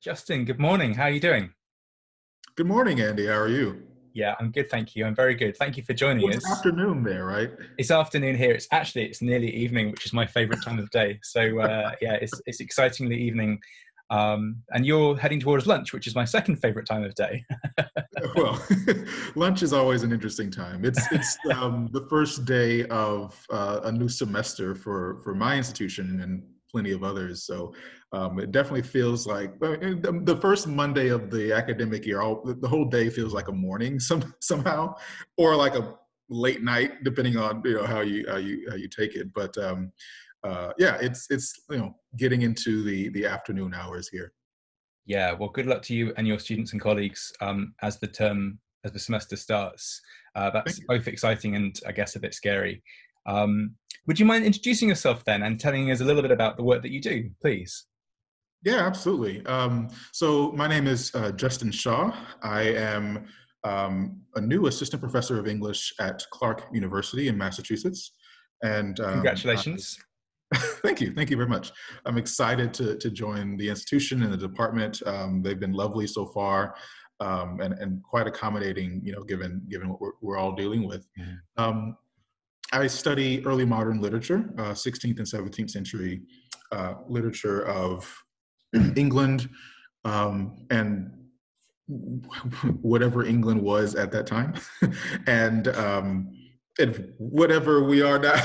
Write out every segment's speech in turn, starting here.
Justin, good morning. How are you doing? Good morning, Andy. How are you? Yeah, I'm good, thank you. I'm very good. Thank you for joining Well, it's us. afternoon there, right? It's afternoon here. It's nearly evening, which is my favorite time of day. So yeah, it's excitingly evening. And you're heading towards lunch, which is my second favorite time of day. Well, lunch is always an interesting time. It's the first day of a new semester for my institution and plenty of others. So it definitely feels like the first Monday of the academic year. The whole day feels like a morning somehow, or like a late night, depending on how you take it. But yeah, it's getting into the afternoon hours here. Yeah, well, good luck to you and your students and colleagues as the semester starts. Thank That's you. both exciting and I guess a bit scary. Um, would you mind introducing yourself then and telling us a little bit about the work that you do, please? Yeah, absolutely. So my name is Justin Shaw. I am a new assistant professor of English at Clark University in Massachusetts. And Congratulations. thank you very much. I'm excited to join the institution and the department. They've been lovely so far, and quite accommodating, given what we're all dealing with. Mhm. Um, I study early modern literature, 16th and 17th century literature of England, and whatever England was at that time, and and whatever we are now.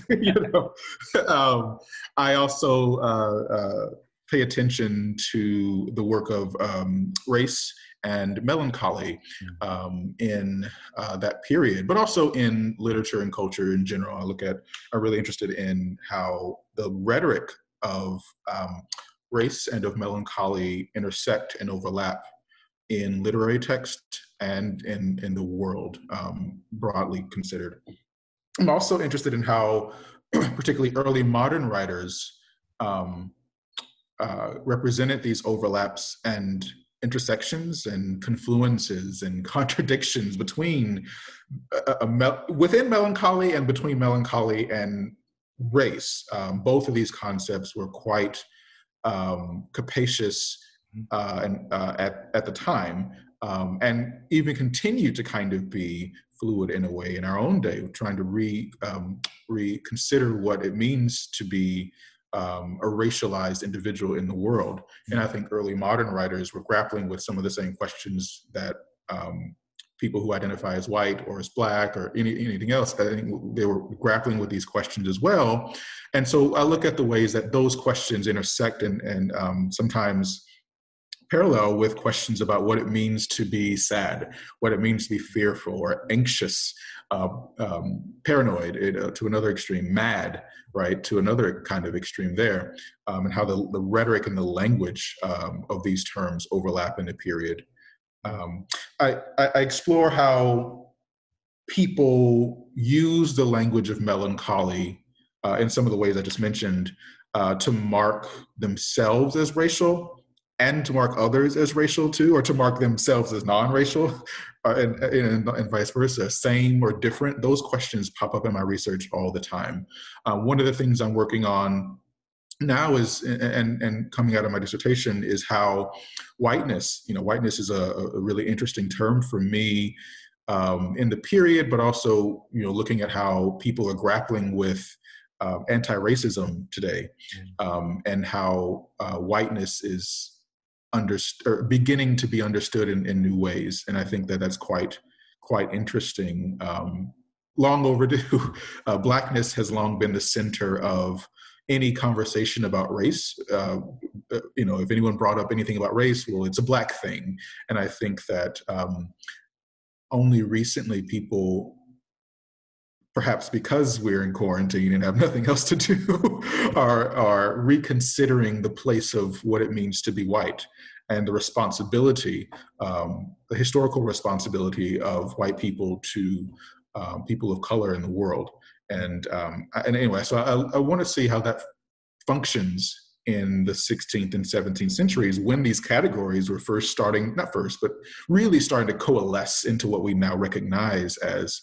you know, I also pay attention to the work of race and melancholy in that period, but also in literature and culture in general. I'm really interested in how the rhetoric of race and of melancholy intersect and overlap in literary text and in the world, broadly considered. I'm also interested in how particularly early modern writers um, represented these overlaps and intersections and confluences and contradictions between within melancholy and between melancholy and race. Both of these concepts were quite capacious at the time, and even continue to kind of be fluid in a way in our own day, trying to reconsider what it means to be a racialized individual in the world. And I think early modern writers were grappling with some of the same questions that people who identify as white or as black or anything else, I think they were grappling with these questions as well. And so I look at the ways that those questions intersect and sometimes parallel with questions about what it means to be sad, what it means to be fearful or anxious, paranoid to another extreme, mad, right, to another kind of extreme there, and how the rhetoric and the language of these terms overlap in the period. Um, I explore how people use the language of melancholy in some of the ways I just mentioned to mark themselves as racial and to mark others as racial too, or to mark themselves as non-racial, and vice versa, same or different. Those questions pop up in my research all the time. One of the things I'm working on now is and coming out of my dissertation is how whiteness is a really interesting term for me in the period, but also looking at how people are grappling with anti-racism today, and how whiteness is beginning to be understood in new ways. And I think that that's quite interesting. Long overdue. Blackness has long been the center of any conversation about race. If anyone brought up anything about race, well, it's a black thing. And I think that only recently people, perhaps because we're in quarantine and have nothing else to do, are reconsidering the place of what it means to be white and the responsibility, the historical responsibility of white people to people of color in the world. And anyway, so I want to see how that functions in the 16th and 17th centuries when these categories were first starting, not first, but really starting to coalesce into what we now recognize as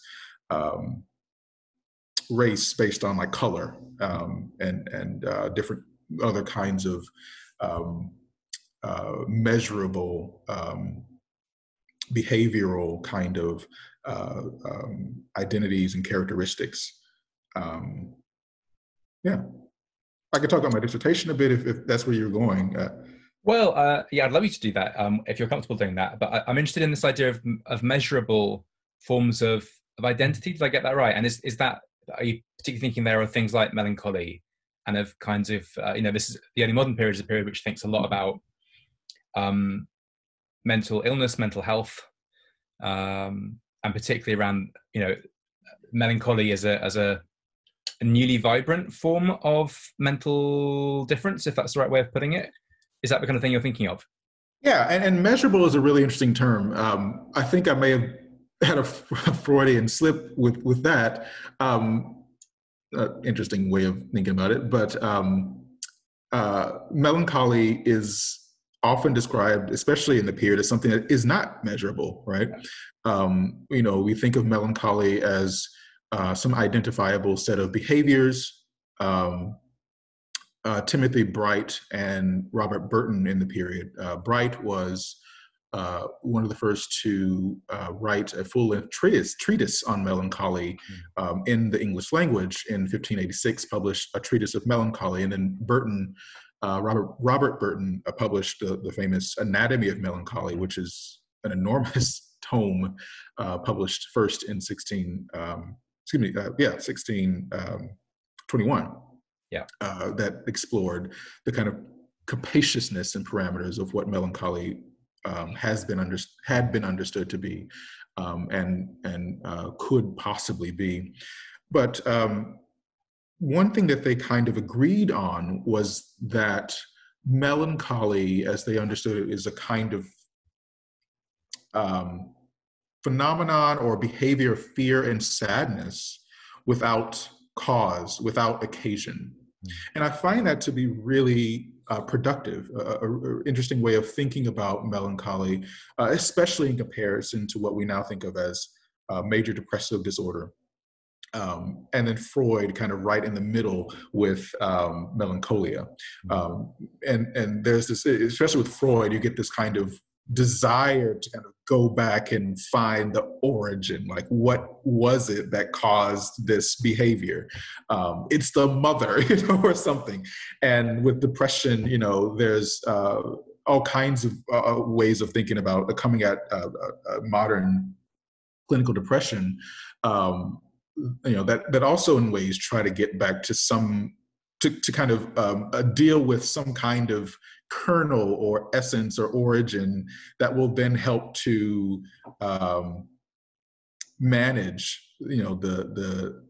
um, race based on like color, and different other kinds of um, measurable behavioral kind of identities and characteristics. Yeah, I could talk about my dissertation a bit if that's where you're going. Well, yeah, I'd love you to do that if you're comfortable doing that. But I'm interested in this idea of measurable forms of identity. Did I get that right? And is that, are you particularly thinking there are things like melancholy and of kinds of, this is the early modern period is a period which thinks a lot about mental illness, mental health, and particularly around, melancholy as a newly vibrant form of mental difference, if that's the right way of putting it. Is that the kind of thing you're thinking of? Yeah, and measurable is a really interesting term. I think I may have had a Freudian slip with that. Interesting way of thinking about it, but melancholy is often described, especially in the period, as something that is not measurable, right? We think of melancholy as some identifiable set of behaviors. Timothy Bright and Robert Burton in the period. Bright was one of the first to write a full-length treatise on melancholy in the English language. In 1586, published a treatise of melancholy, and then Burton, Robert Burton, published the famous Anatomy of Melancholy, which is an enormous tome, published first in 1621. Yeah, that explored the kind of capaciousness and parameters of what melancholy had been understood to be, and could possibly be. But one thing that they kind of agreed on was that melancholy, as they understood it, is a kind of phenomenon or behavior of fear and sadness without cause, without occasion. And I find that to be really productive, an interesting way of thinking about melancholy, especially in comparison to what we now think of as major depressive disorder. And then Freud kind of right in the middle with melancholia. And there's this, especially with Freud, you get this kind of desire to kind of go back and find the origin, like what was it that caused this behavior? It's the mother, or something. And with depression, there's all kinds of ways of thinking about coming at modern clinical depression, that also in ways try to get back to to kind of deal with some kind of kernel or essence or origin that will then help to manage, the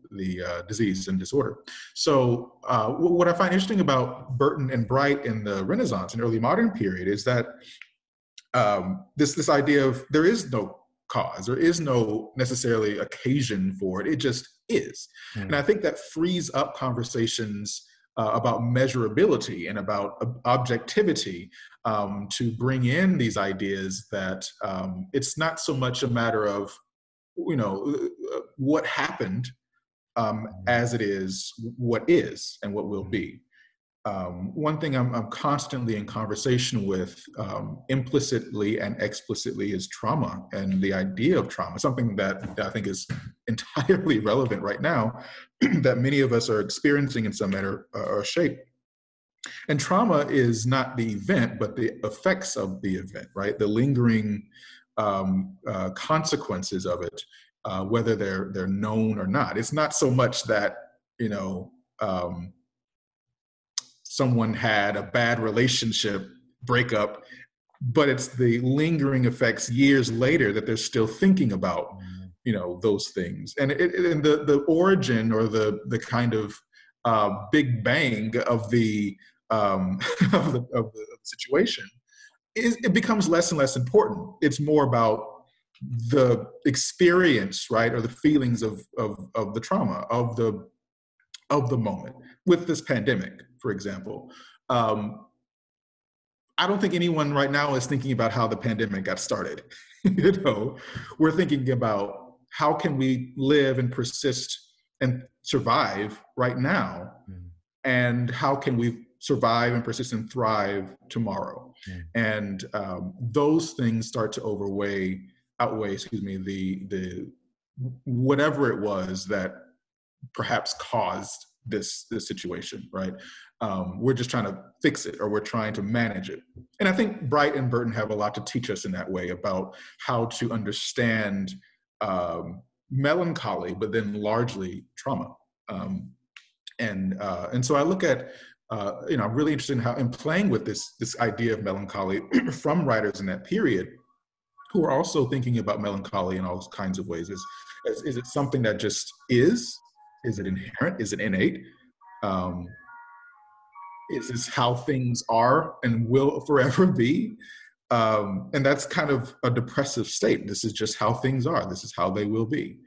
disease and disorder. So what I find interesting about Burton and Bright in the Renaissance and early modern period is that this idea of there is no cause, there is no necessarily occasion for it, it just is. And I think that frees up conversations about measurability and about objectivity, to bring in these ideas that it's not so much a matter of, what happened, as it is what is and what will be. One thing I'm constantly in conversation with, implicitly and explicitly, is trauma and the idea of trauma, something that I think is entirely relevant right now, that many of us are experiencing in some manner or shape. And trauma is not the event, but the effects of the event, right? The lingering consequences of it, whether they're known or not. It's not so much that, someone had a bad relationship breakup, but it's the lingering effects years later that they're still thinking about, those things. And the origin or the kind of big bang of the of the situation it becomes less and less important. It's more about the experience, right, or the feelings of the trauma of the moment. With this pandemic, for example, I don't think anyone right now is thinking about how the pandemic got started. We're thinking about how can we live and persist and survive right now, and how can we survive and persist and thrive tomorrow. Mm. And those things start to outweigh, the whatever it was that perhaps caused this situation, right? We're just trying to fix it, or we're trying to manage it. And I think Bright and Burton have a lot to teach us in that way about how to understand melancholy, but then largely trauma. And so I look at, I'm really interested in playing with this idea of melancholy from writers in that period, who are also thinking about melancholy in all kinds of ways. Is it something that just is? Is it inherent? Is it innate? Is this how things are and will forever be? And that's kind of a depressive state. This is just how things are. This is how they will be.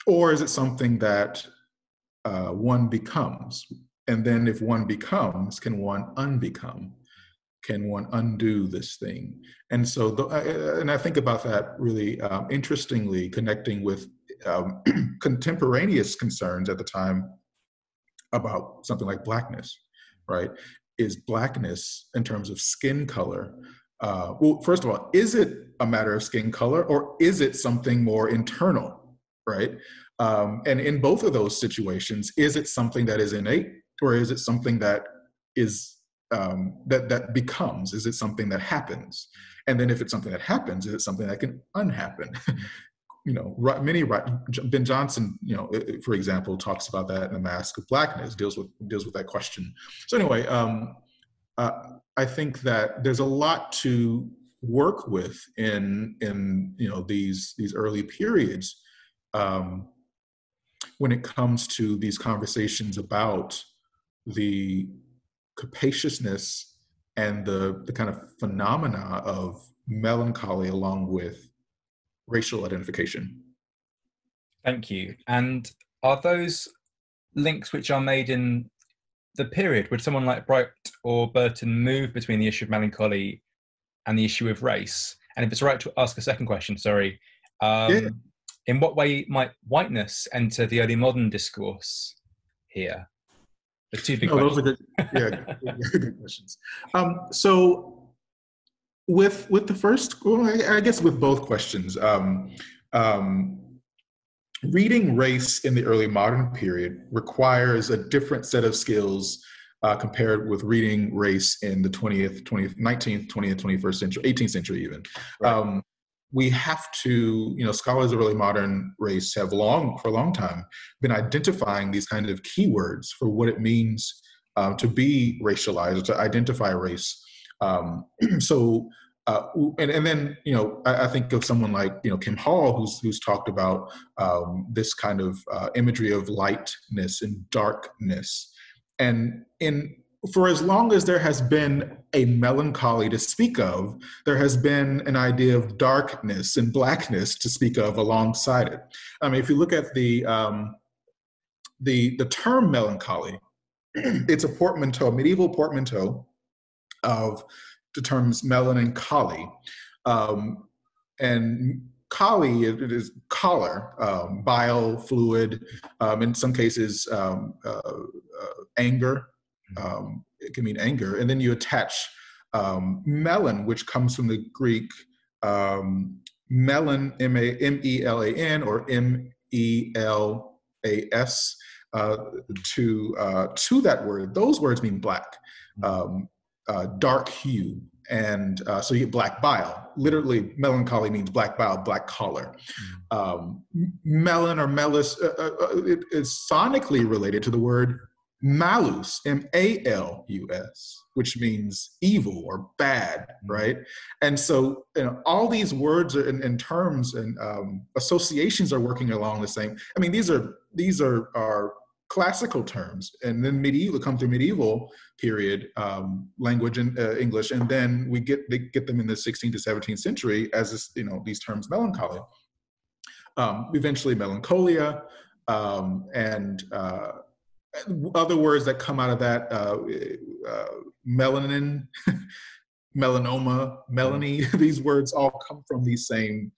Or is it something that one becomes? And then if one becomes, can one unbecome? Can one undo this thing? And so, and I think about that really interestingly, connecting with contemporaneous concerns at the time about something like Blackness, right? Is Blackness, in terms of skin color, well, first of all, is it a matter of skin color, or is it something more internal, right? And in both of those situations, is it something that is innate, or is it something that is that becomes? Is it something that happens? And then if it's something that happens, is it something that can unhappen? Ben Jonson, for example, talks about that in The Mask of Blackness, deals with that question. So anyway, I think that there's a lot to work with in these early periods when it comes to these conversations about the capaciousness and the kind of phenomena of melancholy, along with racial identification. Thank you. And are those links which are made in the period? Would someone like Bright or Burton move between the issue of melancholy and the issue of race? And if it's all right to ask a second question, sorry. In what way might whiteness enter the early modern discourse here? The two big questions. Those are good questions. So with the first, well, I guess with both questions, reading race in the early modern period requires a different set of skills compared with reading race in the 19th, 20th, 21st century, 18th century even. Right. We have to, scholars of early modern race have for a long time been identifying these kind of keywords for what it means to be racialized, or to identify race. And then, I think of someone like, Kim Hall, who's talked about this kind of imagery of lightness and darkness. And for as long as there has been a melancholy to speak of, there has been an idea of darkness and blackness to speak of alongside it. I mean, if you look at the term melancholy, it's a portmanteau, medieval portmanteau of the terms melon and choly. And choly, it is choler, bile, fluid, in some cases, anger. It can mean anger. And then you attach melon, which comes from the Greek melon, M-E-L-A-N, or M-E-L-A-S, to that word. Those words mean black, dark hue. And so you get black bile. Literally, melancholy means black bile, black choler. Melon or melus, it is sonically related to the word malus, M-A-L-U-S, which means evil or bad, right? And so all these words and terms and associations are working along the same. I mean, these are classical terms, and then come through medieval period language and English, and then they get them in the 16th to 17th century as this, these terms melancholy, eventually melancholia, and other words that come out of that, melanin, melanoma, melanie. These words all come from this same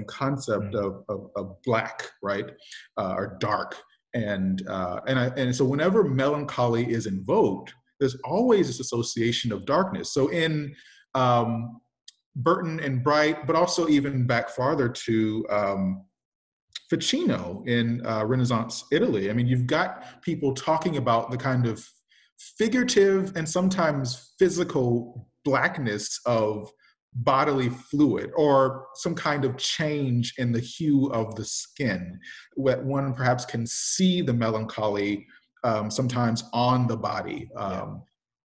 concept of black, right, or dark. And so whenever melancholy is invoked, there's always this association of darkness. So in Burton and Bright, but also even back farther to Ficino in Renaissance Italy. I mean, you've got people talking about the kind of figurative and sometimes physical blackness of bodily fluid, or some kind of change in the hue of the skin, where one perhaps can see the melancholy sometimes on the body.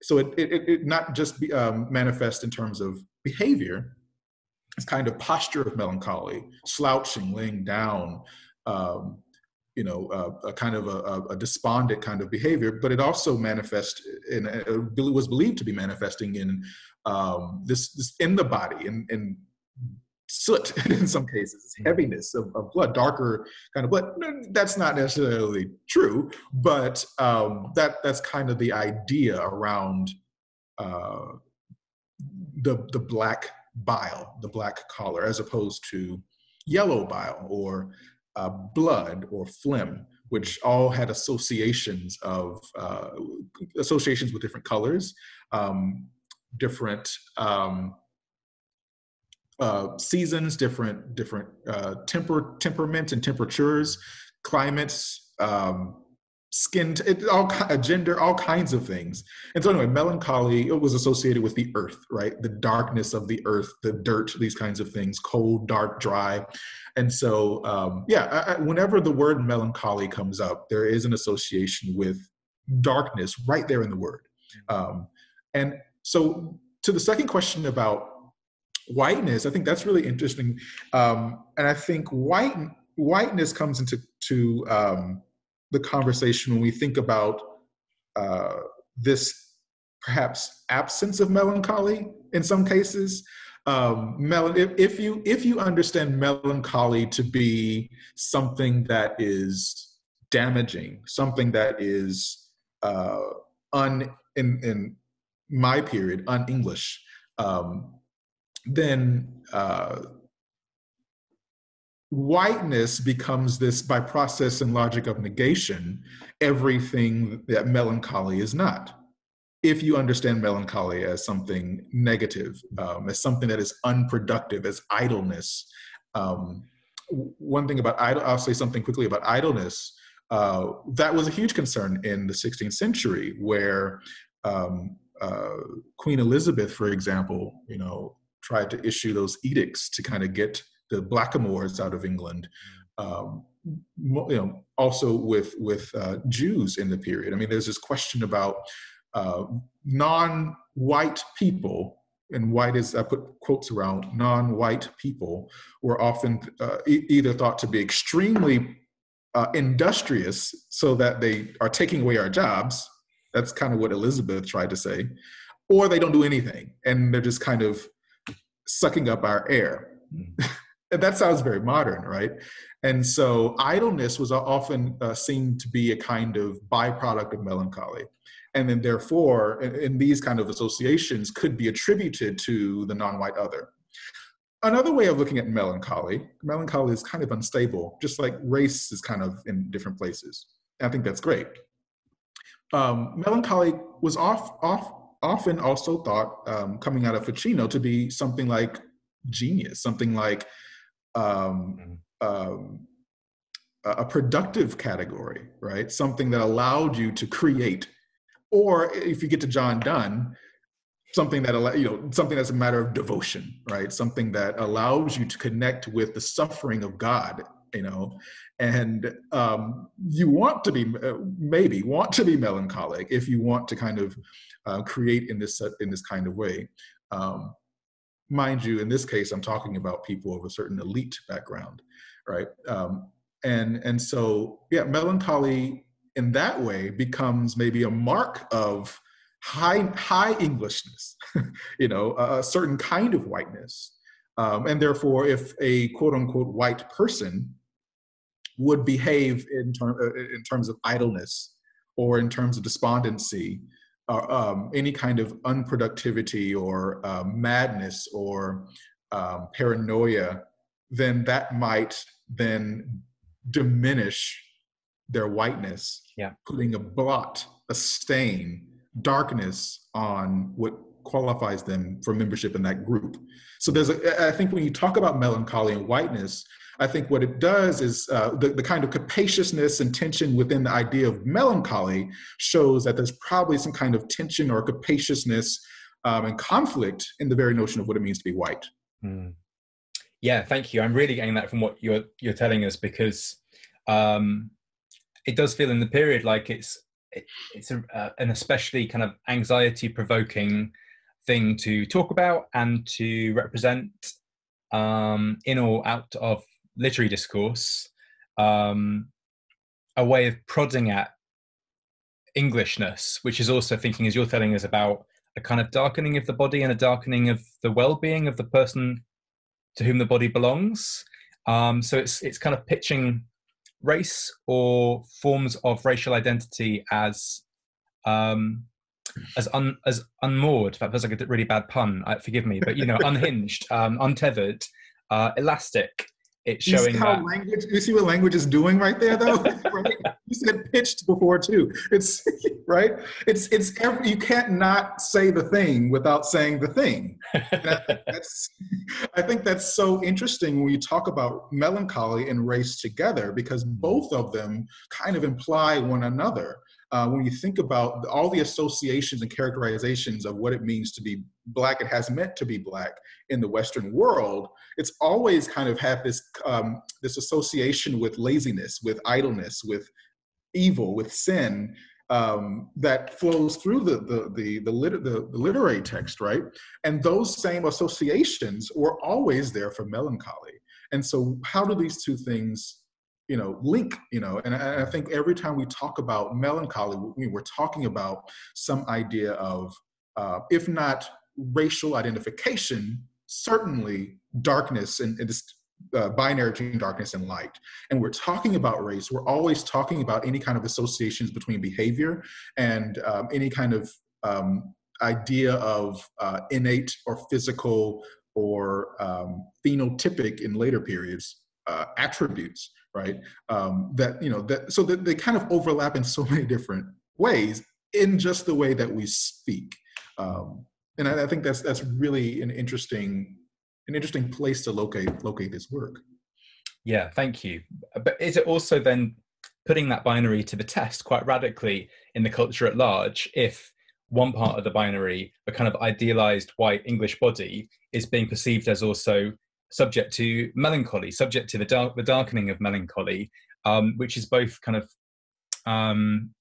So it not just manifest in terms of behavior. It's kind of posture of melancholy, slouching, laying down, a kind of a despondent kind of behavior, but it also manifests in, was believed to be manifesting in this in the body, in soot in some cases, heaviness of blood, darker kind of blood. That's not necessarily true, but that's kind of the idea around the black bile, the black color, as opposed to yellow bile or blood or phlegm, which all had associations with different colors, different seasons, different temperaments and temperatures, climates, skin, gender, all kinds of things. And so anyway, melancholy, it was associated with the earth, right? The darkness of the earth, the dirt, these kinds of things, cold, dark, dry. And so, whenever the word melancholy comes up, there is an association with darkness right there in the word. And so to the second question about whiteness, I think that's really interesting. And I think whiteness comes into the conversation when we think about this perhaps absence of melancholy in some cases. If you understand melancholy to be something that is damaging, something that is in my period, un-English, then whiteness becomes this, by process and logic of negation, everything that melancholy is not. If you understand melancholy as something negative, as something that is unproductive, as idleness. One thing about I'll say something quickly about idleness. That was a huge concern in the 16th century, where Queen Elizabeth, for example, tried to issue those edicts to kind of get the blackamoors out of England. Also with Jews in the period. I mean, there's this question about non-white people, and white is, I put quotes around, non-white people were often either thought to be extremely industrious, so that they are taking away our jobs. That's kind of what Elizabeth tried to say. Or they don't do anything, and they're just kind of sucking up our air. And that sounds very modern, right? And so idleness was often seen to be a kind of byproduct of melancholy. And then therefore, in these kind of associations, could be attributed to the non-white other. Another way of looking at melancholy is kind of unstable, just like race is kind of in different places. And I think that's great. Melancholy was often also thought, coming out of Ficino, to be something like genius, something like a productive category, right? Something that allowed you to create. Or if you get to John Donne, something that something that's a matter of devotion, right? Something that allows you to connect with the suffering of God, and you want to be melancholic if you want to kind of create in this kind of way. Mind you, in this case, I'm talking about people of a certain elite background, right? And so, melancholy in that way becomes maybe a mark of high Englishness, a certain kind of whiteness. And therefore, if a quote unquote white person would behave in terms of idleness, or in terms of despondency, any kind of unproductivity or madness or paranoia, then that might then diminish their whiteness, putting a blot, a stain darkness on what qualifies them for membership in that group. So I think when you talk about melancholy and whiteness, I think what it does is the kind of capaciousness and tension within the idea of melancholy shows that there's probably some kind of tension or capaciousness and conflict in the very notion of what it means to be white. Mm. Yeah, thank you. I'm really getting that from what you're telling us, because it does feel in the period like it's an especially kind of anxiety-provoking thing to talk about and to represent in or out of literary discourse, a way of prodding at Englishness, which is also thinking, as you're telling us, about a kind of darkening of the body and a darkening of the well-being of the person to whom the body belongs. So it's kind of pitching race or forms of racial identity as unmoored. That feels like a really bad pun. Forgive me, but unhinged, untethered, elastic. It's showing that language. You see what language is doing right there, though. Right? You said pitched before too. It's right. You can't not say the thing without saying the thing. I think that's so interesting when you talk about melancholy and race together, because both of them kind of imply one another. When you think about all the associations and characterizations of what it means to be Black, it has meant to be Black in the Western world, it's always kind of had this association with laziness, with idleness, with evil, with sin, that flows through the literary text, right? And those same associations were always there for melancholy. And so how do these two things link, and I think every time we talk about melancholy, we're talking about some idea of, if not racial identification, certainly darkness and this binary between darkness and light. And we're talking about race, we're always talking about any kind of associations between behavior and any kind of idea of innate or physical or phenotypic in later periods attributes. Right, so that they kind of overlap in so many different ways in just the way that we speak, and I think that's really an interesting place to locate this work. Yeah, thank you. But is it also then putting that binary to the test quite radically in the culture at large, if one part of the binary, a kind of idealized white English body, is being perceived as also subject to melancholy, subject to the darkening of melancholy, which is both kind of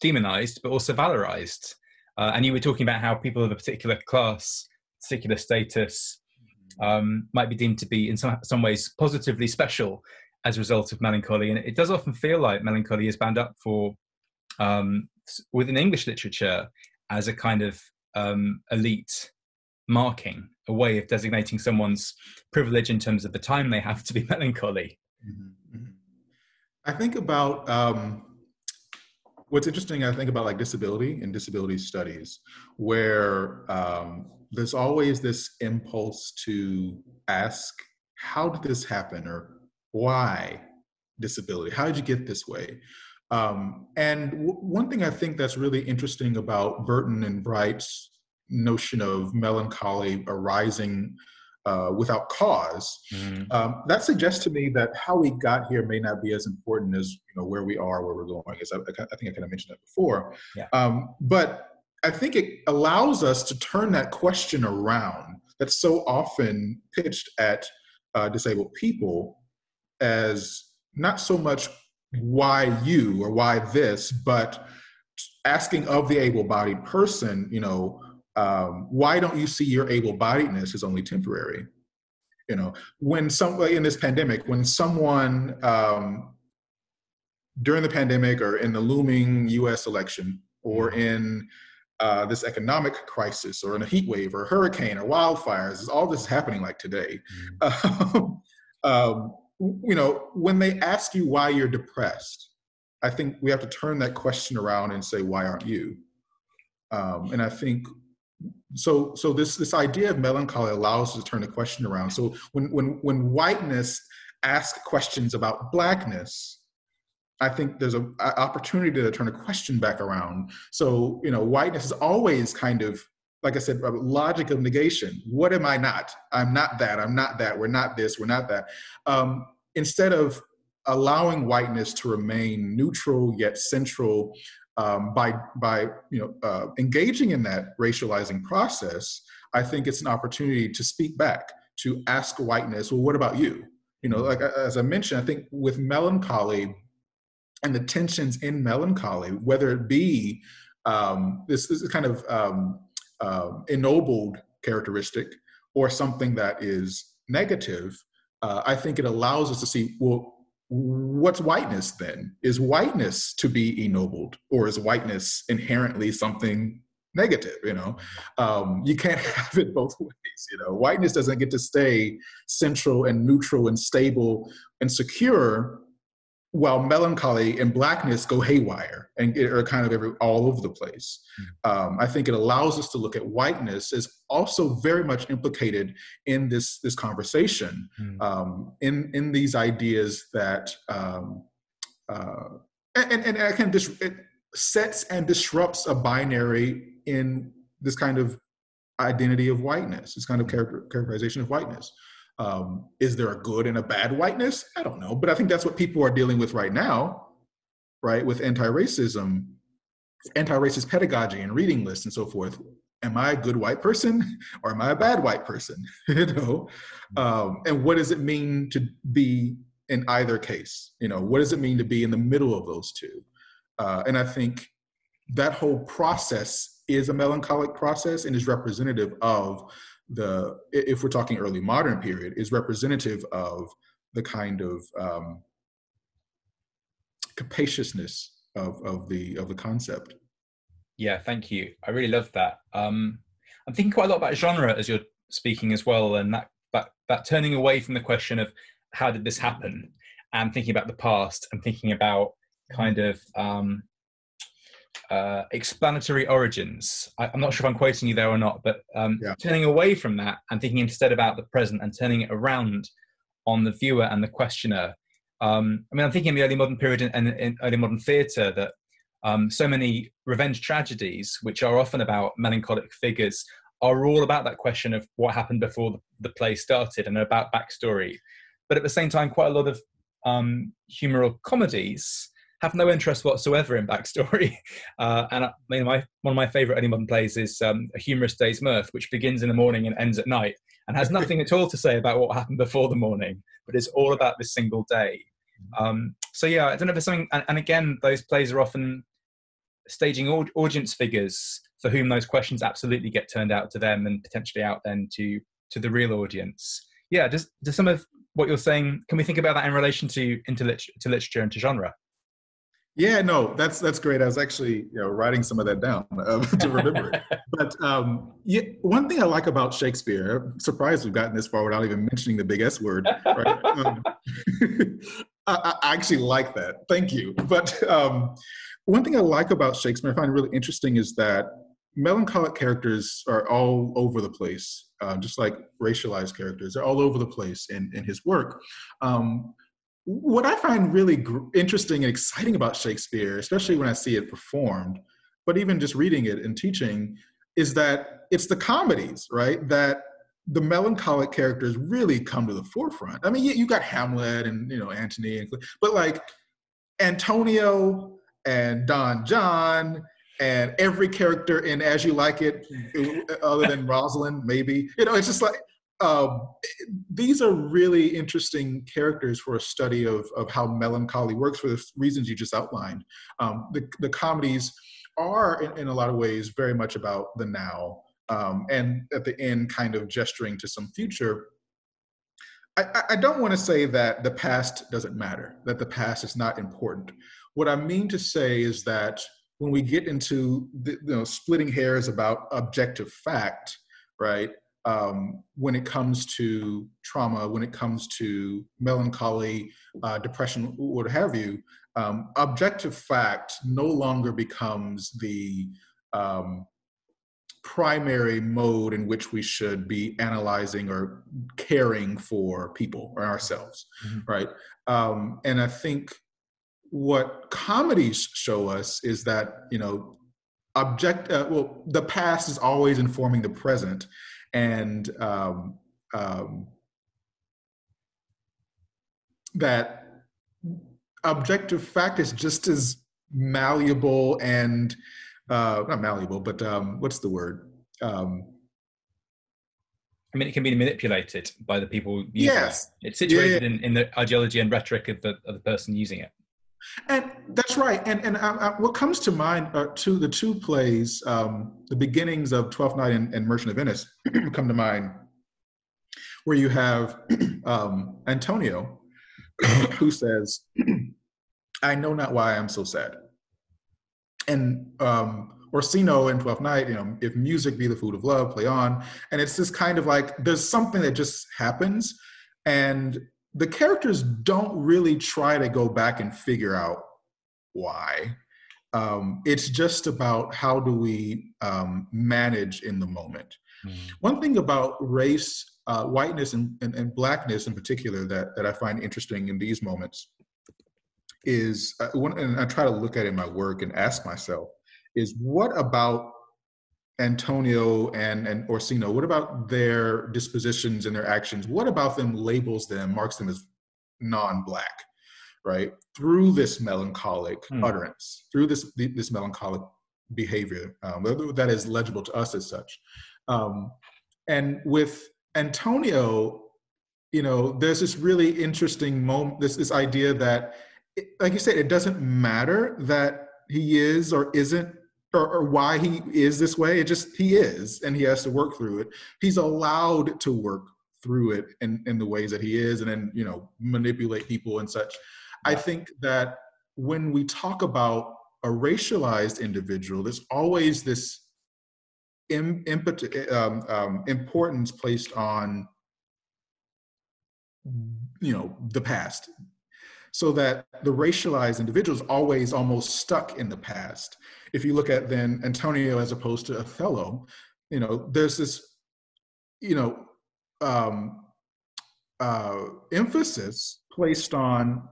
demonized but also valorized. And you were talking about how people of a particular class, particular status, might be deemed to be in some ways positively special as a result of melancholy. And it does often feel like melancholy is bound up for within English literature as a kind of elite marking, a way of designating someone's privilege in terms of the time they have to be melancholy. Mm-hmm. Mm-hmm. I think about what's interesting. I think about like disability and disability studies, where there's always this impulse to ask, how did this happen, or why disability? How did you get this way? And one thing I think that's really interesting about Burton and Bright's notion of melancholy arising without cause, that suggests to me that how we got here may not be as important as where we are, where we're going. As I think I kind of mentioned that before. Yeah. But I think it allows us to turn that question around that's so often pitched at disabled people as not so much why you or why this, but asking of the able-bodied person, why don't you see your able-bodiedness as only temporary? When somebody in this pandemic, when someone during the pandemic or in the looming US election or in this economic crisis or in a heat wave or a hurricane or wildfires, all this is happening like today. When they ask you why you're depressed, I think we have to turn that question around and say, why aren't you? And I think, so this idea of melancholy allows us to turn the question around. So when whiteness asks questions about Blackness, I think there's an opportunity to turn a question back around. So, whiteness is always kind of, like I said, a logic of negation. What am I not? I'm not that. I'm not that. We're not this. We're not that. Instead of allowing whiteness to remain neutral yet central, by engaging in that racializing process, I think it's an opportunity to speak back, to ask whiteness, well, what about you? Like as I mentioned, I think with Melancholy and the tensions in Melancholy, whether it be this kind of ennobled characteristic or something that is negative, I think it allows us to see, well, what's whiteness then? Is whiteness to be ennobled, or is whiteness inherently something negative? You can't have it both ways. Whiteness doesn't get to stay central and neutral and stable and secure, while melancholy and blackness go haywire and are kind of all over the place. I think it allows us to look at whiteness as also very much implicated in this conversation, in these ideas that it sets and disrupts a binary in this kind of identity of whiteness, this kind of characterization of whiteness. Is there a good and a bad whiteness? I don't know, but I think that's what people are dealing with right now, right? With anti-racism, anti-racist pedagogy and reading lists and so forth. Am I a good white person or am I a bad white person? And what does it mean to be in either case? What does it mean to be in the middle of those two? And I think that whole process is a melancholic process and is representative of if we're talking early modern period, is representative of the kind of capaciousness of the concept. Yeah, thank you. I really love that. I'm thinking quite a lot about genre as you're speaking as well, and that turning away from the question of how did this happen, and thinking about the past, and thinking about kind of explanatory origins. I'm not sure if I'm quoting you there or not, but turning away from that and thinking instead about the present and turning it around on the viewer and the questioner. I'm thinking in the early modern period and in early modern theatre that so many revenge tragedies, which are often about melancholic figures, are all about that question of what happened before the play started and about backstory. But at the same time, quite a lot of humoral comedies have no interest whatsoever in backstory. And one of my favourite early modern plays is A Humorous Day's Mirth, which begins in the morning and ends at night, and has nothing at all to say about what happened before the morning, but it's all about this single day. So yeah, I don't know if there's something, and again, those plays are often staging audience figures for whom those questions absolutely get turned out to them and potentially out then to the real audience. Yeah, does some of what you're saying, can we think about that in relation to literature and to genre? Yeah, no, that's great. I was actually writing some of that down to remember it. But one thing I like about Shakespeare, I'm surprised we've gotten this far without even mentioning the big S word. Right? I actually like that. Thank you. But one thing I like about Shakespeare, I find really interesting, is that melancholic characters are all over the place, just like racialized characters. They're all over the place in his work. What I find really interesting and exciting about Shakespeare, especially when I see it performed, but even just reading it and teaching, is that it's the comedies, right, that the melancholic characters really come to the forefront. I mean, you got Hamlet and Antony, but like Antonio and Don John and every character in As You Like It, other than Rosalind, maybe. It's just like, these are really interesting characters for a study of how melancholy works for the reasons you just outlined. The comedies are, in a lot of ways, very much about the now, and at the end kind of gesturing to some future. I don't want to say that the past doesn't matter, that the past is not important. What I mean to say is that when we get into splitting hairs about objective fact, right, when it comes to trauma, when it comes to melancholy, depression, what have you, objective fact no longer becomes the primary mode in which we should be analyzing or caring for people or ourselves, right? And I think what comedies show us is that, you know, the past is always informing the present, and that objective fact is just as malleable and not malleable, but what's the word? I mean, it can be manipulated by the people using it. Yes. It's Yeah. situated in the ideology and rhetoric of the person using it. And that's right. And what comes to mind are the two plays, the beginnings of Twelfth Night and Merchant of Venice come to mind, where you have Antonio, who says, "I know not why I am so sad." And Orsino in Twelfth Night, you know, if music be the food of love, play on. And it's this kind of like, there's something that just happens, and the characters don't really try to go back and figure out why. It's just about how do we manage in the moment. One thing about race, whiteness, and blackness in particular that I find interesting in these moments is, and I try to look at it in my work and ask myself, is what about Antonio and Orsino, what about their dispositions and their actions? What about them labels them, marks them as non-Black, right? Through this melancholic utterance, through this melancholic behavior, that is legible to us as such. And with Antonio, you know, there's this really interesting moment, this idea that, like you said, it doesn't matter that he is or isn't, or why he is this way. It just, he is, and he has to work through it. He's allowed to work through it in the ways that he is, and then, you know, manipulate people and such. I think that when we talk about a racialized individual, there's always this importance placed on, you know, the past, so that the racialized individual is always almost stuck in the past. If you look at then Antonio as opposed to Othello, you know, there's this, you know, emphasis placed on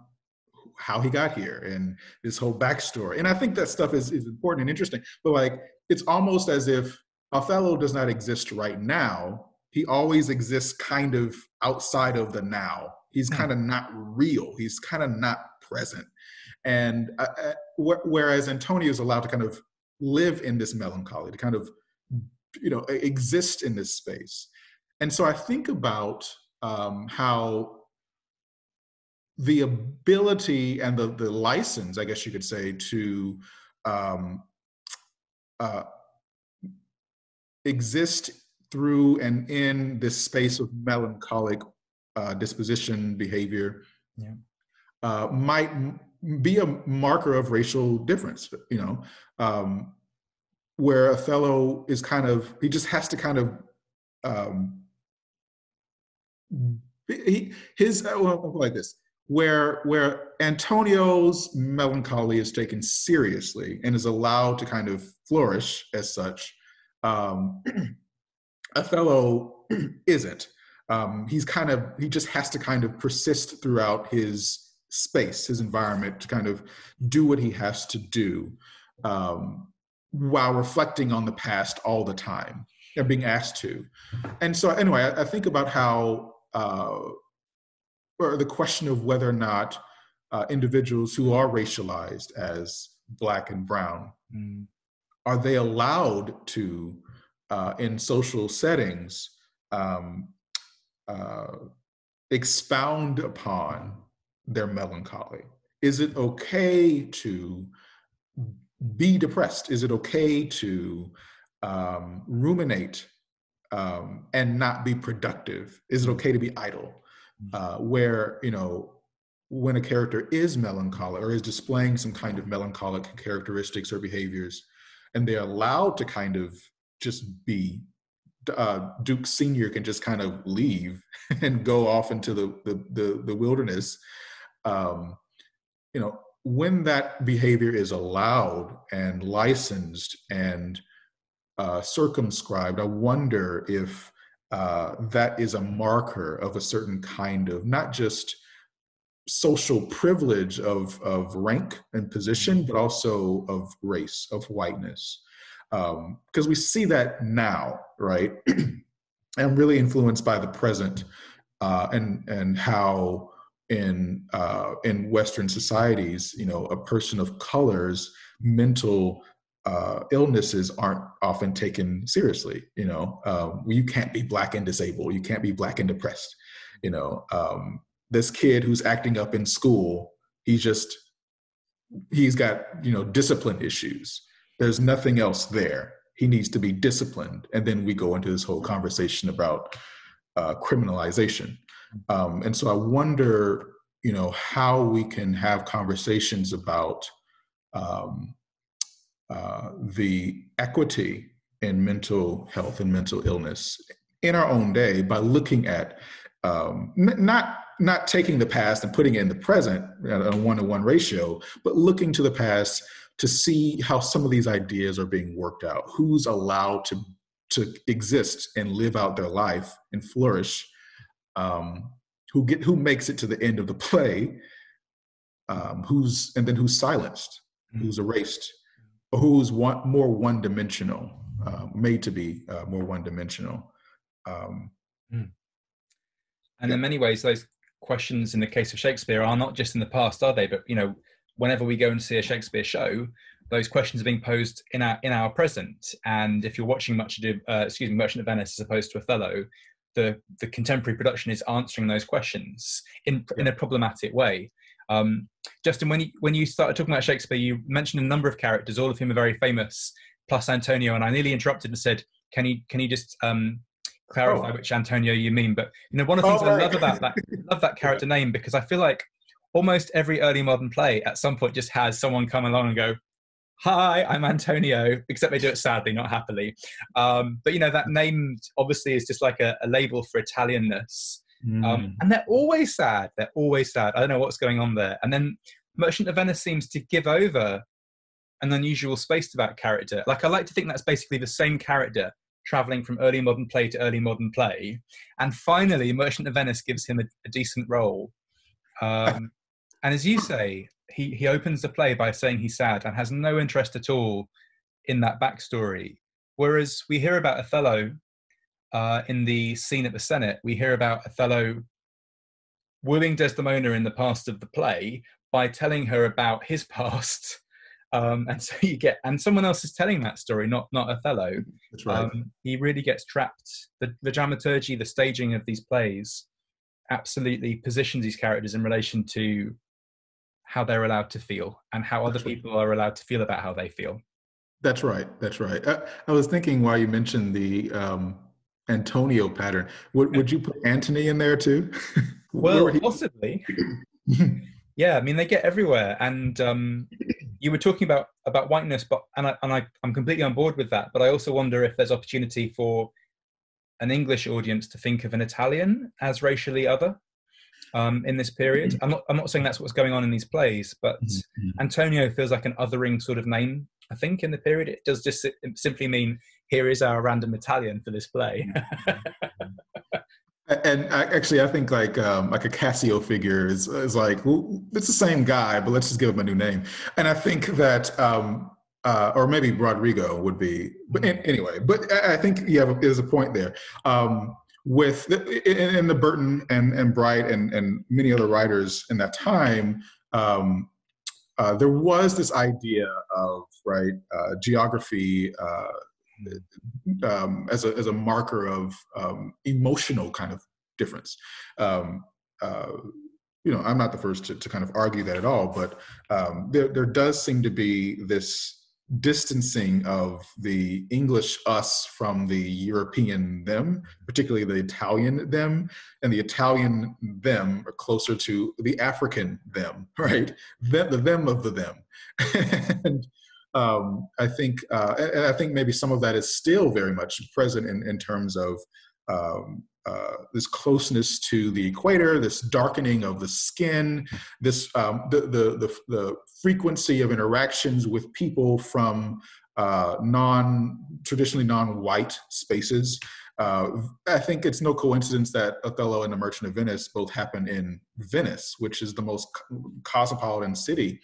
how he got here and this whole backstory. And I think that stuff is important and interesting, but like, it's almost as if Othello does not exist right now. He always exists kind of outside of the now. He's kind of not real. He's kind of not present. And whereas Antonio is allowed to kind of live in this melancholy, to kind of, you know, exist in this space. And so I think about how the ability and the license, I guess you could say, to exist through and in this space of melancholic disposition, behavior, might be a marker of racial difference, you know, where Othello is kind of, he just has to kind of, like this, where Antonio's melancholy is taken seriously and is allowed to kind of flourish as such, Othello isn't. He just has to kind of persist throughout his space, his environment, to kind of do what he has to do, while reflecting on the past all the time and being asked to. And so anyway, I think about how, or the question of whether or not individuals who are racialized as Black and brown, are they allowed to, in social settings, expound upon their melancholy? Is it okay to be depressed? Is it okay to ruminate and not be productive? Is it okay to be idle? Where, you know, when a character is melancholic or is displaying some kind of melancholic characteristics or behaviors, and they're allowed to kind of just be, Duke Senior can just kind of leave and go off into the wilderness. You know, when that behavior is allowed and licensed and circumscribed, I wonder if that is a marker of a certain kind of, not just social privilege of rank and position, but also of race, of whiteness. Because we see that now, right? I'm really influenced by the present, and how in Western societies, a person of color's mental illnesses aren't often taken seriously. You can't be Black and disabled. You can't be Black and depressed. This kid who's acting up in school, he's got discipline issues. There's nothing else there. He needs to be disciplined. And then we go into this whole conversation about criminalization. And so I wonder, how we can have conversations about the equity in mental health and mental illness in our own day by looking at not taking the past and putting it in the present at a 1-to-1 ratio, but looking to the past to see how some of these ideas are being worked out, who's allowed to exist and live out their life and flourish, who makes it to the end of the play, who's silenced, who's erased, or who's more one-dimensional, made to be more one-dimensional. And in many ways, those questions in the case of Shakespeare are not just in the past, are they? But whenever we go and see a Shakespeare show, those questions are being posed in our present. And if you're watching Merchant of Venice as opposed to Othello, the contemporary production is answering those questions in a problematic way. Justin, when you started talking about Shakespeare, you mentioned a number of characters, all of whom are very famous, plus Antonio, and I nearly interrupted and said, can you just clarify which Antonio you mean? But one of the things I love about that, love that character name, because I feel like almost every early modern play at some point just has someone come along and go, "Hi, I'm Antonio," except they do it sadly, not happily. But that name obviously is just like a label for Italianness. And they're always sad. They're always sad. I don't know what's going on there. And then Merchant of Venice seems to give over an unusual space to that character. Like, I like to think that's basically the same character traveling from early modern play to early modern play. And finally, Merchant of Venice gives him a decent role. And as you say, he opens the play by saying he's sad and has no interest at all in that backstory. Whereas we hear about Othello in the scene at the Senate, we hear about Othello wooing Desdemona in the past of the play by telling her about his past. And so and someone else is telling that story, not Othello. That's right. He really gets trapped. The dramaturgy, the staging of these plays absolutely positions these characters in relation to how they're allowed to feel and how other people are allowed to feel about how they feel. That's right. That's right. I was thinking while you mentioned the Antonio pattern, would you put Antony in there too? Well, possibly. Yeah, I mean, they get everywhere. And you were talking about whiteness, and I'm completely on board with that. But I also wonder if there's opportunity for an English audience to think of an Italian as racially other in this period. I'm not saying that's what's going on in these plays, but Antonio feels like an othering sort of name, I think, in the period. It does just simply mean, here is our random Italian for this play. And actually, I think like a Cassio figure is like, well, it's the same guy, but let's just give him a new name. And I think that, or maybe Rodrigo would be, but anyway. But I think there's a point there. With in the Burton and Bright and many other writers in that time, there was this idea of geography as a marker of emotional kind of difference. I'm not the first to kind of argue that at all, but there does seem to be this distancing of the English us from the European them, particularly the Italian them, and the Italian them are closer to the African them, right? The them of the them. And I think maybe some of that is still very much present in terms of this closeness to the equator, this darkening of the skin, this the frequency of interactions with people from traditionally non-white spaces, I think it's no coincidence that Othello and The Merchant of Venice both happen in Venice, which is the most cosmopolitan city,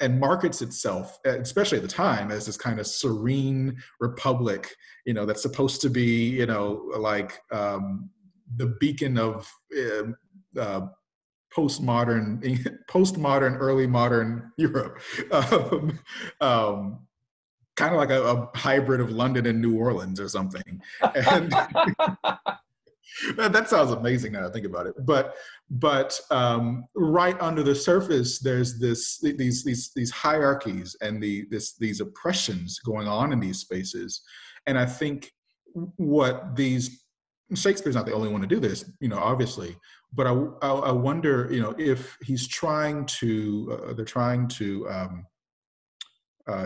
and markets itself, especially at the time, as this kind of serene republic, that's supposed to be, like the beacon of postmodern, early modern Europe. Kind of like a hybrid of London and New Orleans or something. And that sounds amazing now that I think about it. But right under the surface, there's these hierarchies and these oppressions going on in these spaces. And I think Shakespeare's not the only one to do this, obviously. But I wonder, if he's trying to, they're trying to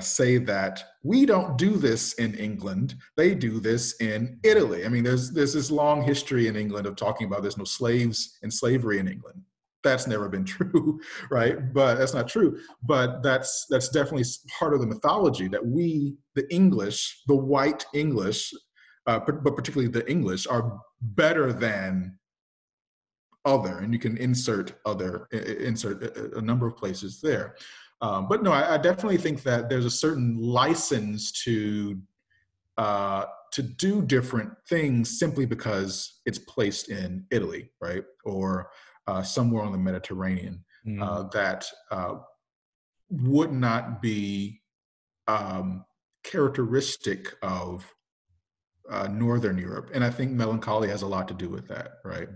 say that we don't do this in England, they do this in Italy. I mean, there's this long history in England of talking about there's no slaves and slavery in England. That's never been true, right? But that's not true. But that's definitely part of the mythology that we, the English, the white English, but particularly the English, are better than other, and you can insert a number of places there. But no, I definitely think that there's a certain license to do different things simply because it's placed in Italy, right, or somewhere on the Mediterranean, that would not be characteristic of Northern Europe. And I think Melancholy has a lot to do with that, right?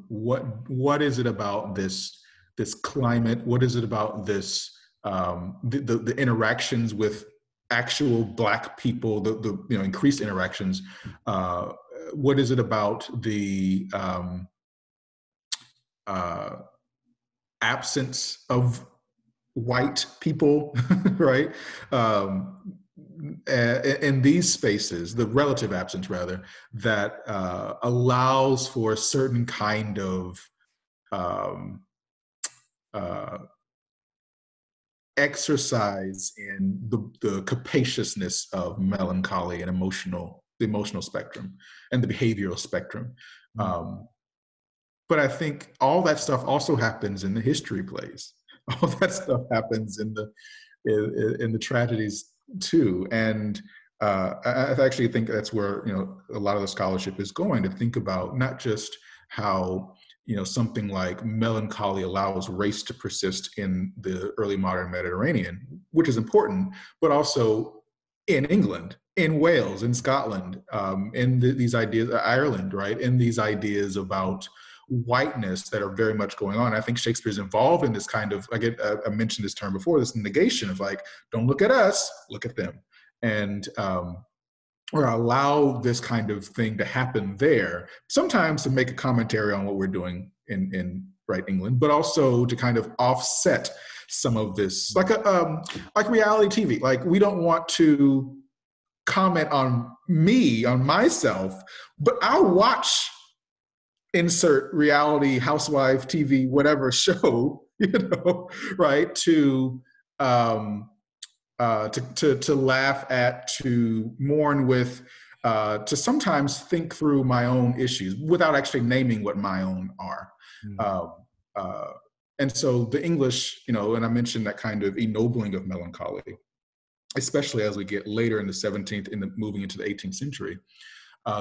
What is it about this climate? What is it about this the interactions with actual Black people, the increased interactions? What is it about the absence of white people, right? In these spaces, the relative absence rather, that allows for a certain kind of exercise in the capaciousness of melancholy and the emotional spectrum and the behavioral spectrum. But I think all that stuff also happens in the history plays. All that stuff happens in the tragedies too. And I actually think that's where a lot of the scholarship is going, to think about not just how something like Melancholy allows race to persist in the early modern Mediterranean, which is important, but also in England, in Wales, in Scotland, in these ideas, Ireland, right? In these ideas about whiteness that are very much going on. I think Shakespeare's involved in this kind of, I mentioned this term before, this negation of like, don't look at us, look at them. And, or allow this kind of thing to happen there, sometimes to make a commentary on what we're doing in right England, but also to kind of offset some of this, like reality TV. Like, we don't want to comment on myself, but I'll watch insert reality housewife TV, whatever show, right? To laugh at, to mourn with, to sometimes think through my own issues without actually naming what my own are. And so the English, and I mentioned that kind of ennobling of melancholy, especially as we get later in the 17th, moving into the 18th century,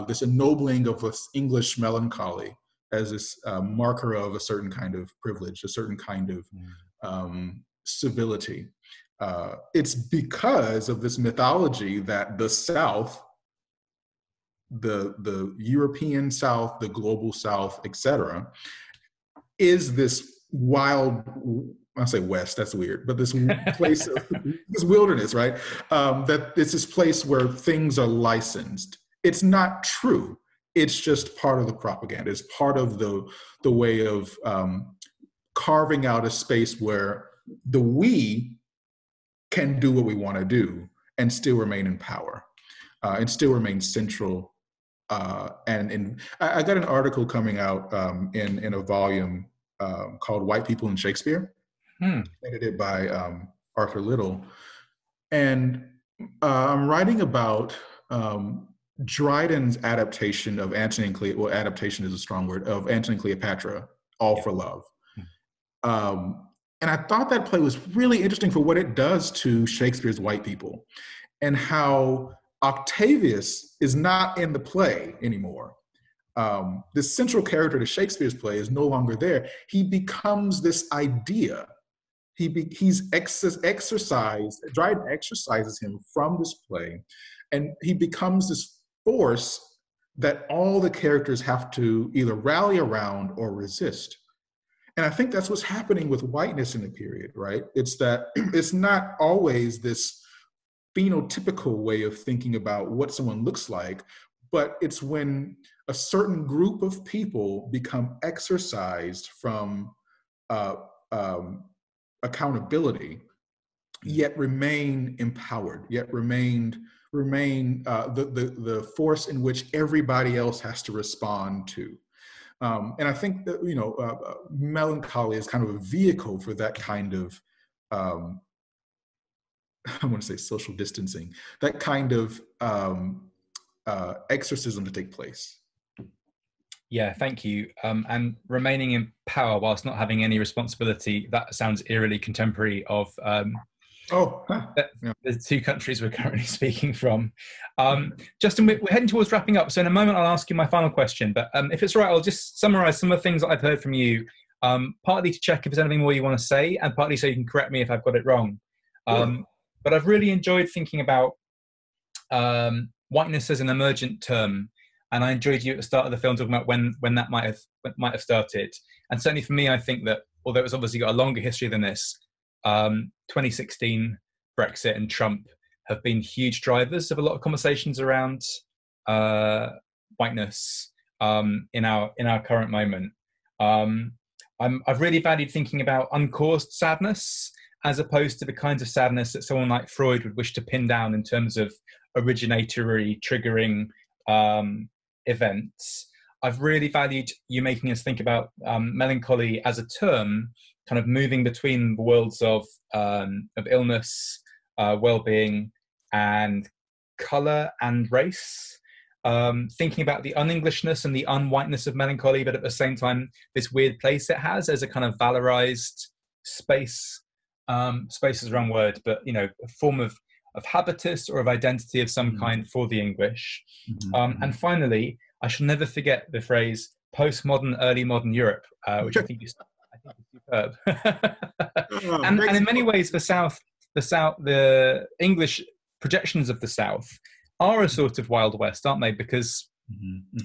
this ennobling of this English melancholy as this marker of a certain kind of privilege, a certain kind of civility. It's because of this mythology that the South, the European South, the global South, etc., is this wild, I say West, that's weird, but this place, this wilderness, right? That it's this place where things are licensed. It's not true. It's just part of the propaganda. It's part of the way of carving out a space where the we can do what we want to do and still remain in power, and still remain central. I got an article coming out in a volume called White People in Shakespeare, edited by Arthur Little. And I'm writing about Dryden's adaptation of Antony and Cleopatra, well, adaptation is a strong word, of Antony and Cleopatra, All for Love. And I thought that play was really interesting for what it does to Shakespeare's white people, and how Octavius is not in the play anymore. The central character to Shakespeare's play is no longer there. He becomes this idea. He's exercised, Dryden exercises him from this play, and he becomes this force that all the characters have to either rally around or resist. And I think that's what's happening with whiteness in the period, right? It's that it's not always this phenotypical way of thinking about what someone looks like, but it's when a certain group of people become exercised from accountability, yet remain empowered, yet remain the force in which everybody else has to respond to. And I think that, Melancholy is kind of a vehicle for that kind of, I want to say social distancing, that kind of exorcism to take place. Yeah, thank you. And remaining in power whilst not having any responsibility, that sounds eerily contemporary of the two countries we're currently speaking from. Justin, we're heading towards wrapping up. So in a moment, I'll ask you my final question. But if it's all right, I'll just summarize some of the things that I've heard from you, partly to check if there's anything more you want to say, and partly so you can correct me if I've got it wrong. But I've really enjoyed thinking about whiteness as an emergent term. And I enjoyed you at the start of the film talking about when that might have started. And certainly for me, I think that although it's obviously got a longer history than this, 2016, Brexit and Trump have been huge drivers of a lot of conversations around whiteness in our current moment. I've really valued thinking about uncaused sadness as opposed to the kinds of sadness that someone like Freud would wish to pin down in terms of originatory, triggering events. I've really valued you making us think about melancholy as a term, kind of moving between the worlds of illness, well-being, and color and race. Thinking about the unEnglishness and the unwhiteness of melancholy, but at the same time, this weird place it has as a kind of valorized space. Space is the wrong word, but a form of habitus or of identity of some kind for the English. And finally, I shall never forget the phrase postmodern, early modern Europe, which I think is superb. And in many ways, the English projections of the South are a sort of Wild West, aren't they? Because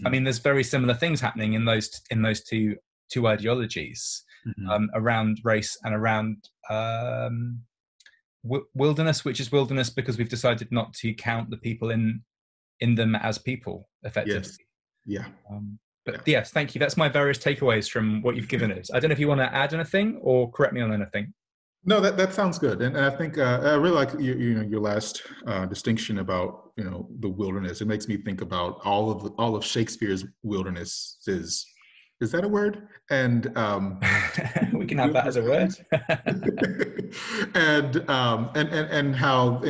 I mean, there's very similar things happening in those two ideologies around race and around wilderness, which is wilderness because we've decided not to count the people in them as people, effectively. Yes. Yes, thank you. That's my various takeaways from what you've given us. I don't know if you want to add anything or correct me on anything. No, that sounds good, and I think I really like your last distinction about the wilderness. It makes me think about all of Shakespeare's wildernesses. Is that a word? And we can have that as a word. and how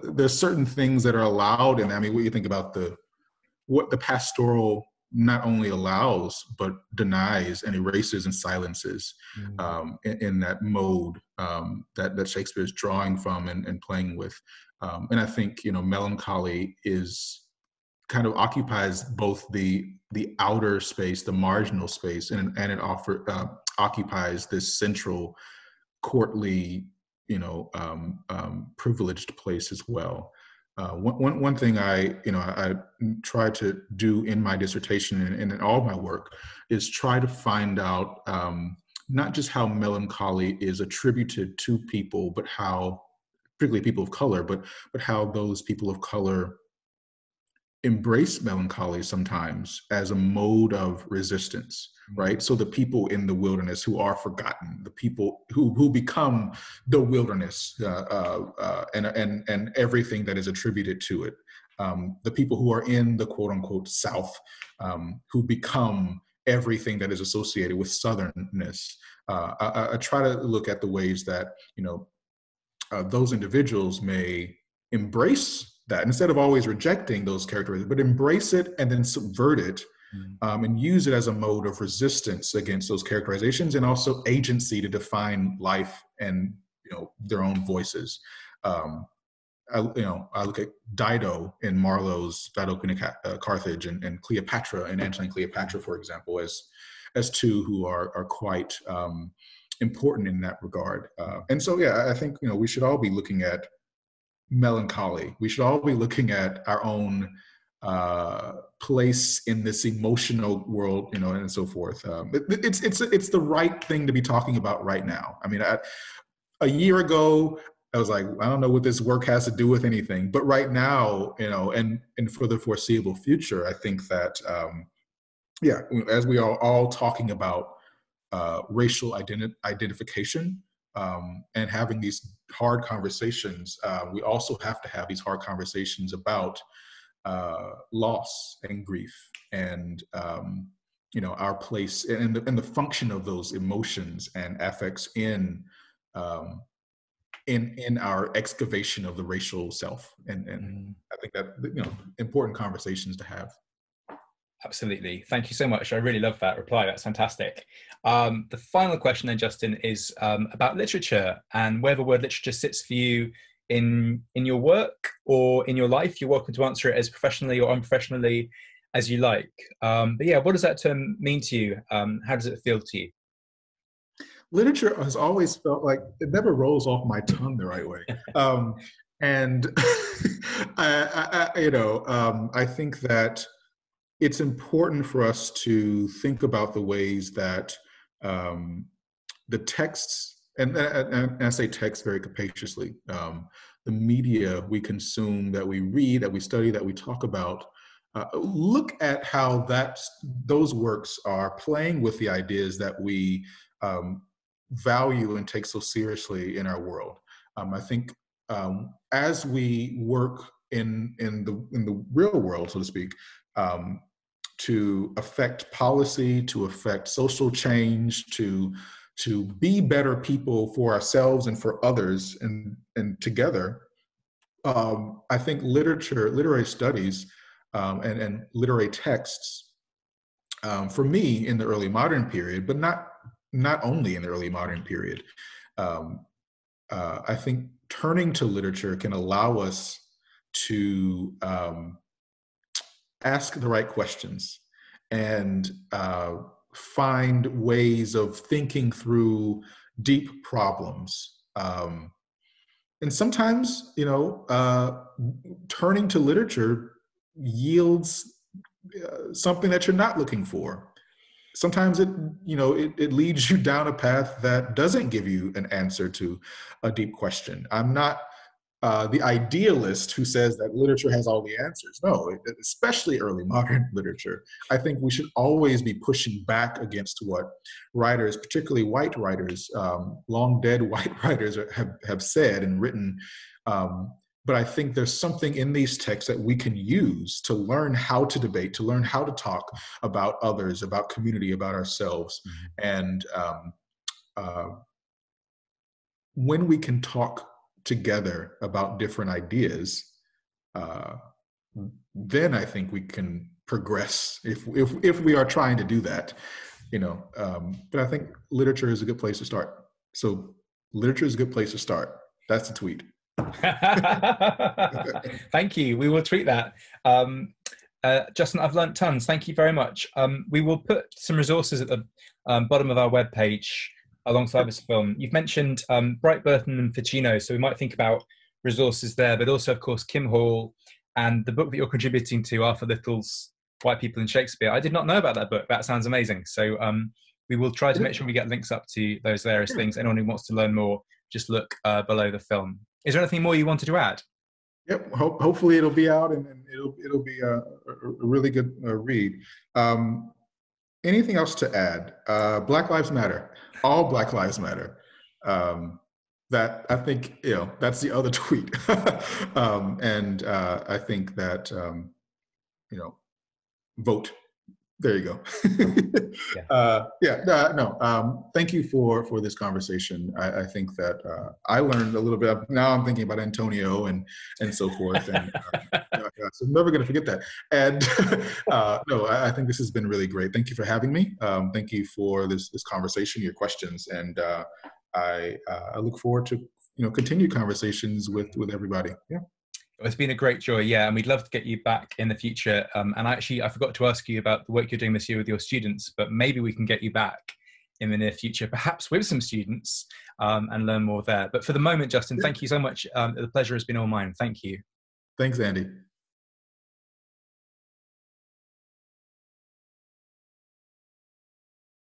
there's certain things that are allowed, and I mean, what you think about what the pastoral not only allows but denies and erases and silences in that mode that Shakespeare is drawing from and playing with. And I think melancholy is kind of occupies both the outer space, the marginal space, and it occupies this central courtly privileged place as well. One thing I try to do in my dissertation and in all my work is try to find out not just how melancholy is attributed to people, but how, particularly people of color, but how those people of color embrace melancholy sometimes as a mode of resistance, right? So the people in the wilderness who are forgotten, the people who become the wilderness and everything that is attributed to it, the people who are in the quote unquote South, who become everything that is associated with Southernness. I try to look at the ways that those individuals may embrace that. Instead of always rejecting those characteristics, but embrace it and then subvert it, and use it as a mode of resistance against those characterizations, and also agency to define life and, you know, their own voices. I look at Dido in Marlowe's Dido, Queen of Carthage, and Cleopatra and Antony and Cleopatra, for example, as two who are quite important in that regard. And so, yeah, I think, you know, we should all be looking at Melancholy. We should all be looking at our own place in this emotional world, you know, and so forth. It's the right thing to be talking about right now. I mean, a year ago, I was like, I don't know what this work has to do with anything. But right now, you know, and for the foreseeable future, I think that, yeah, as we are all talking about racial identification and having these hard conversations, we also have to have these hard conversations about loss and grief and, you know, our place and the function of those emotions and affects in our excavation of the racial self. And I think that, you know, important conversations to have. Absolutely. Thank you so much. I really love that reply. That's fantastic. The final question then, Justin, is about literature and where the word literature sits for you in your work or in your life. You're welcome to answer it as professionally or unprofessionally as you like. But yeah, what does that term mean to you? How does it feel to you? Literature has always felt like it never rolls off my tongue the right way. And I think that it's important for us to think about the ways that the texts, and I say text very capaciously, the media we consume, that we read, that we study, that we talk about, look at how those works are playing with the ideas that we value and take so seriously in our world. I think as we work in the real world, so to speak, to affect policy, to affect social change, to be better people for ourselves and for others, and together, I think literary studies, and literary texts, for me in the early modern period, but not only in the early modern period, I think turning to literature can allow us to ask the right questions and find ways of thinking through deep problems. And sometimes, you know, turning to literature yields something that you're not looking for. Sometimes it leads you down a path that doesn't give you an answer to a deep question. I'm not the idealist who says that literature has all the answers. No, especially early modern literature. I think we should always be pushing back against what writers, particularly white writers, long dead white writers have said and written. But I think there's something in these texts that we can use to learn how to debate, to learn how to talk about others, about community, about ourselves. And when we can talk together about different ideas, then I think we can progress if we are trying to do that, you know. But I think literature is a good place to start. So literature is a good place to start. That's the tweet. Thank you. We will tweet that. Justin, I've learned tons. Thank you very much. We will put some resources at the bottom of our webpage alongside this film. You've mentioned Brightburton and Ficino, so we might think about resources there, but also, of course, Kim Hall and the book that you're contributing to, Arthur Little's White People in Shakespeare. I did not know about that book. That sounds amazing. So we will try to make sure we get links up to those various things. Anyone who wants to learn more, just look below the film. Is there anything more you wanted to add? Yep. Hopefully it'll be out and it'll be a really good read. Anything else to add? Black Lives Matter. All Black Lives Matter. That I think, you know, that's the other tweet. And I think that, you know, vote. There you go. Yeah. Thank you for this conversation. I think that I learned a little bit. Now I'm thinking about Antonio and so forth, and so I'm never going to forget that. And no, I think this has been really great. Thank you for having me. Thank you for this conversation, your questions, and I look forward to continued conversations with everybody. Yeah. It's been a great joy, yeah, and we'd love to get you back in the future. And actually, I forgot to ask you about the work you're doing this year with your students, but maybe we can get you back in the near future, perhaps with some students, and learn more there. But for the moment, Justin, thank you so much. The pleasure has been all mine. Thank you. Thanks, Andy.